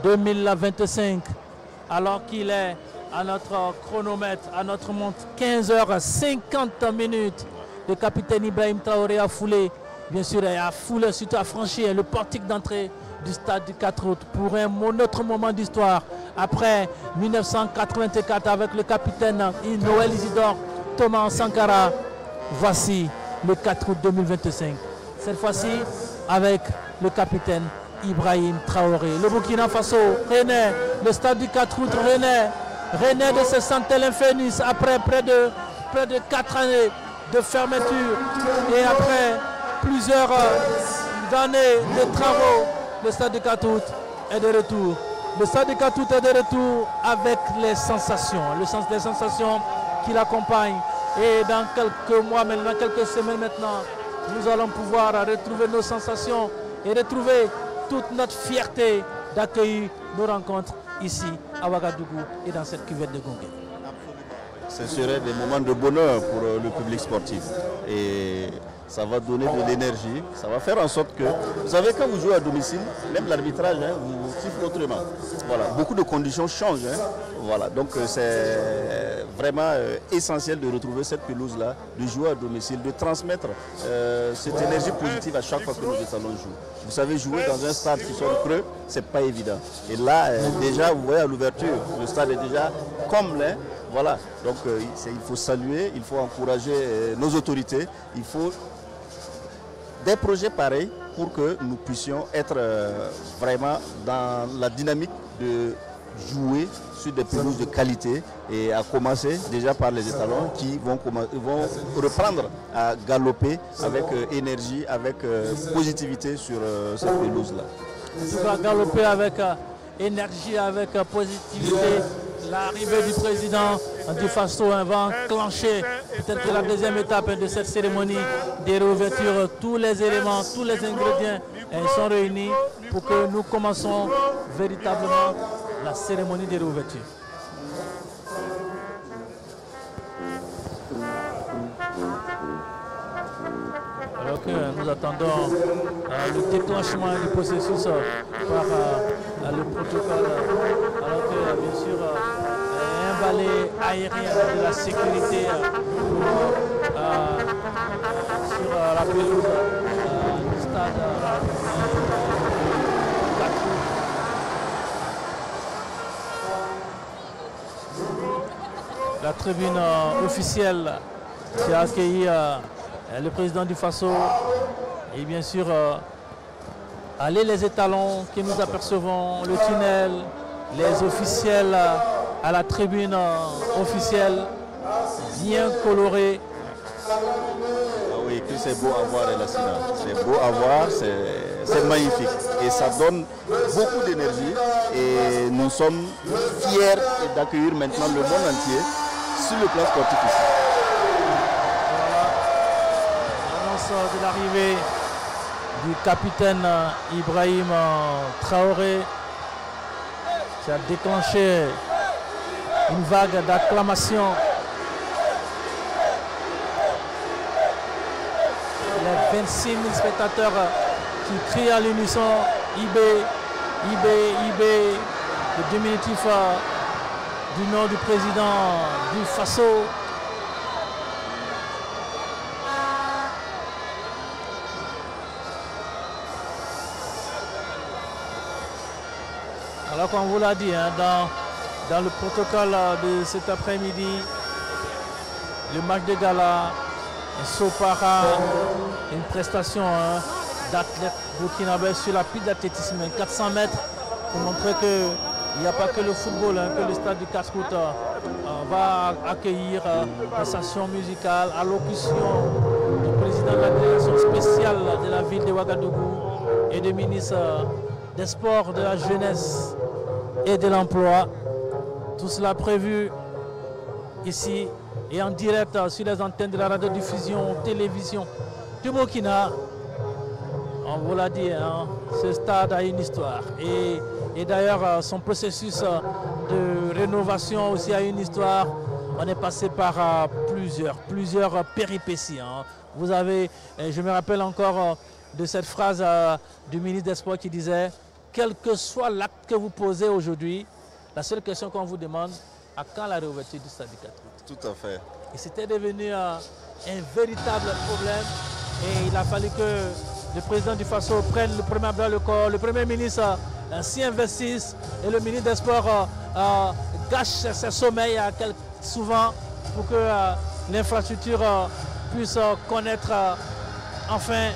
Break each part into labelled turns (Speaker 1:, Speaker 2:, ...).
Speaker 1: 2025, alors qu'il est à notre chronomètre, à notre montre, 15h50. Le capitaine Ibrahim Traoré a foulé, bien sûr, a foulé, surtout a franchi le portique d'entrée du stade du 4 août pour un autre moment d'histoire. Après 1984 avec le capitaine Noël Isidore Thomas Sankara, voici le 4 août 2025. Cette fois-ci avec le capitaine Ibrahim Traoré. Le Burkina Faso, René, le stade du 4 août, René de ce Santel Infernus après près de 4 années de fermeture et après plusieurs années de travaux, le stade du 4 août est de retour. Le stade du 4 août est de retour avec les sensations, les sensations qui l'accompagnent. Et dans quelques mois, maintenant, quelques semaines maintenant, nous allons pouvoir retrouver nos sensations et retrouver toute notre fierté d'accueillir nos rencontres ici à Ouagadougou et dans cette cuvette de Gongué.
Speaker 2: Ce serait des moments de bonheur pour le public sportif. Et ça va donner de l'énergie, ça va faire en sorte que, vous savez, quand vous jouez à domicile, même l'arbitrage, vous siffle autrement. Voilà, beaucoup de conditions changent. Voilà, donc c'est vraiment essentiel de retrouver cette pelouse-là, de jouer à domicile, de transmettre cette énergie positive à chaque fois que nos étalons jouent. Vous savez, jouer dans un stade qui sort creux, c'est pas évident. Et là, déjà, vous voyez à l'ouverture, le stade est déjà comble. Voilà, donc il faut saluer, il faut encourager nos autorités, il faut des projets pareils pour que nous puissions être vraiment dans la dynamique de jouer sur des pelouses de qualité et à commencer déjà par les étalons qui vont reprendre à galoper avec énergie, avec positivité sur cette pelouse-là.
Speaker 1: On va galoper avec énergie, avec positivité. L'arrivée du président du Faso va enclencher peut-être que la deuxième étape de cette cérémonie des réouvertures. Tous les éléments, tous les ingrédients sont réunis pour que nous commençons véritablement la cérémonie des réouvertures. Alors que nous attendons le déclenchement du processus par le protocole, alors que bien sûr un balai aérien de la sécurité sur la pelouse du stade la tribune officielle qui a accueilli le président du Faso et bien sûr allez les étalons que nous apercevons, le tunnel, les officiels à la tribune officielle bien colorée.
Speaker 2: Ah oui, que c'est beau à voir, Elassina. C'est beau à voir, c'est magnifique et ça donne beaucoup d'énergie et nous sommes fiers d'accueillir maintenant le monde entier sur le plan sportif ici.
Speaker 1: De l'arrivée du capitaine Ibrahim Traoré qui a déclenché une vague d'acclamation. Les 26 000 spectateurs qui crient à l'unisson Ibé, Ibé, Ibé, le diminutif du nom du président du Faso. Alors qu'on vous l'a dit, dans le protocole de cet après-midi, le match de gala, un saut para, une prestation d'athlète burkinabé sur la piste d'athlétisme, 400 mètres, pour montrer qu'il n'y a pas que le football, que le stade du 4 août va accueillir des stations musicales, allocution du président de la délégation spéciale de la ville de Ouagadougou et du ministre des Sports, de la Jeunesse et de l'Emploi. Tout cela prévu ici et en direct sur les antennes de la radiodiffusion télévision du Burkina. On vous l'a dit, ce stade a une histoire et d'ailleurs son processus de rénovation aussi a une histoire. On est passé par plusieurs péripéties. Vous avez, je me rappelle encore de cette phrase du ministre des Sports qui disait quel que soit l'acte que vous posez aujourd'hui, la seule question qu'on vous demande, à quand la réouverture du stade du 4 août?
Speaker 2: Tout à fait.
Speaker 1: Et c'était devenu un véritable problème. Et il a fallu que le président du Faso prenne le premier bras le corps, le premier ministre s'y investisse et le ministre des Sports gâche ses sommeils souvent pour que l'infrastructure puisse connaître enfin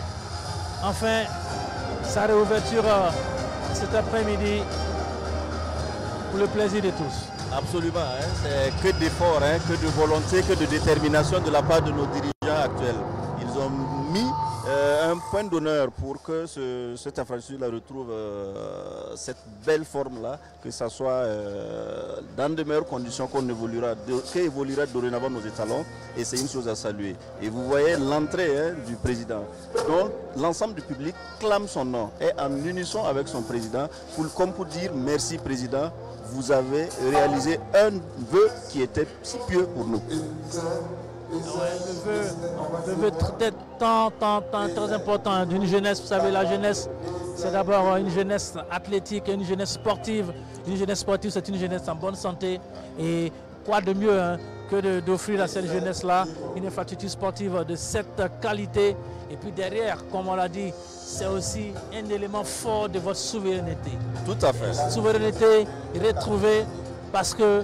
Speaker 1: sa réouverture cet après-midi pour le plaisir de tous.
Speaker 2: Absolument, hein. C'est que d'efforts, hein, que de volonté, que de détermination de la part de nos dirigeants actuels. Ils ont mis un point d'honneur pour que cette infrastructure retrouve cette belle forme-là, que ce soit dans de meilleures conditions qu'évoluera dorénavant nos étalons, et c'est une chose à saluer. Et vous voyez l'entrée du président. Donc l'ensemble du public clame son nom, est en unisson avec son président, comme pour dire merci président. Vous avez réalisé un vœu qui était si pieux pour nous.
Speaker 1: Le vœu très important d'une jeunesse. Vous savez, la jeunesse, c'est d'abord une jeunesse athlétique, une jeunesse sportive. Une jeunesse sportive, c'est une jeunesse en bonne santé. Et quoi de mieux que d'offrir à cette jeunesse-là une infrastructure sportive de cette qualité. Et puis derrière, comme on l'a dit, c'est aussi un élément fort de votre souveraineté.
Speaker 2: Tout à fait.
Speaker 1: Souveraineté retrouvée parce que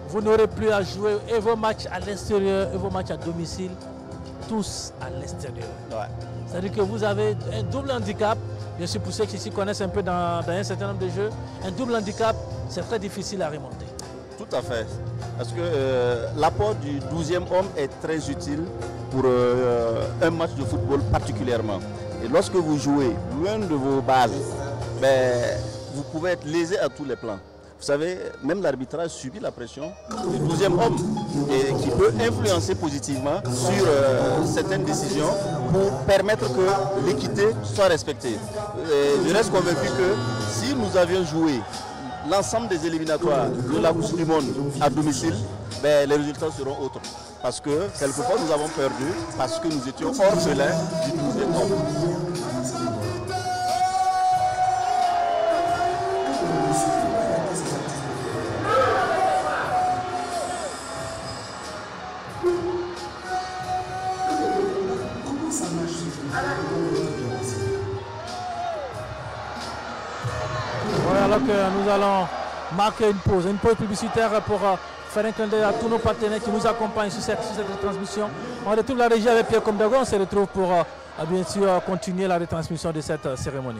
Speaker 1: vous n'aurez plus à jouer et vos matchs à l'extérieur et vos matchs à domicile, tous à l'extérieur.
Speaker 2: Ouais.
Speaker 1: C'est-à-dire que vous avez un double handicap. Bien sûr, pour ceux qui s'y connaissent un peu dans un certain nombre de jeux, un double handicap, c'est très difficile à remonter.
Speaker 2: Tout à fait. Parce que l'apport du 12e homme est très utile pour un match de football particulièrement. Et lorsque vous jouez loin de vos bases, vous pouvez être lésé à tous les plans. Vous savez, même l'arbitrage subit la pression du 12e homme et qui peut influencer positivement sur certaines décisions pour permettre que l'équité soit respectée. Et je reste convaincu que si nous avions joué l'ensemble des éliminatoires de la Coupe du Monde à domicile, les résultats seront autres. Parce que quelquefois nous avons perdu parce que nous étions orphelins du 12e homme.
Speaker 1: Alors que nous allons marquer une pause publicitaire pour faire un clin d'œil à tous nos partenaires qui nous accompagnent sur cette retransmission. On retrouve la régie avec Pierre Comdago. On se retrouve pour bien sûr continuer la retransmission de cette cérémonie.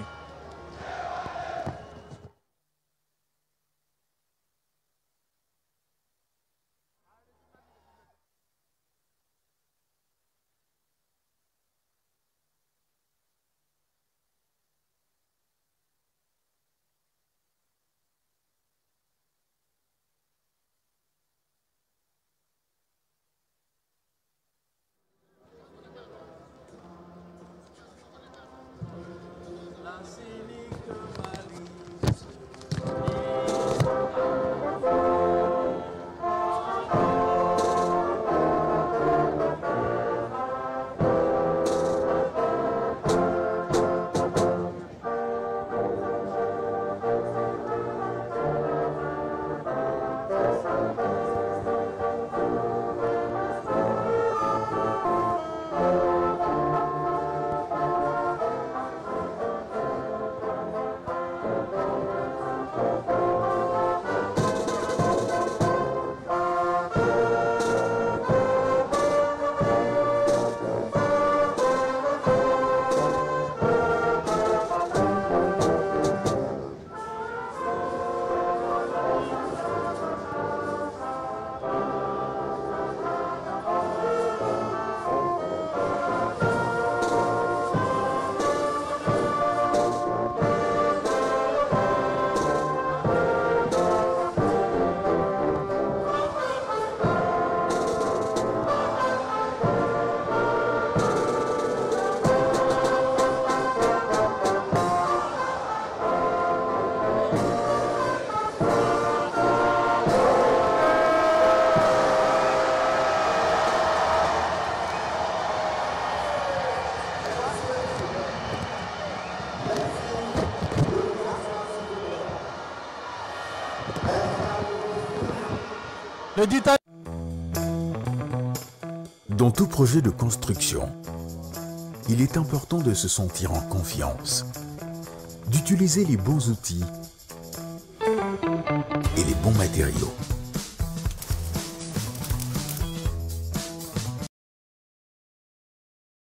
Speaker 1: Le dit-on.
Speaker 3: Dans tout projet de construction, il est important de se sentir en confiance, d'utiliser les bons outils et les bons matériaux.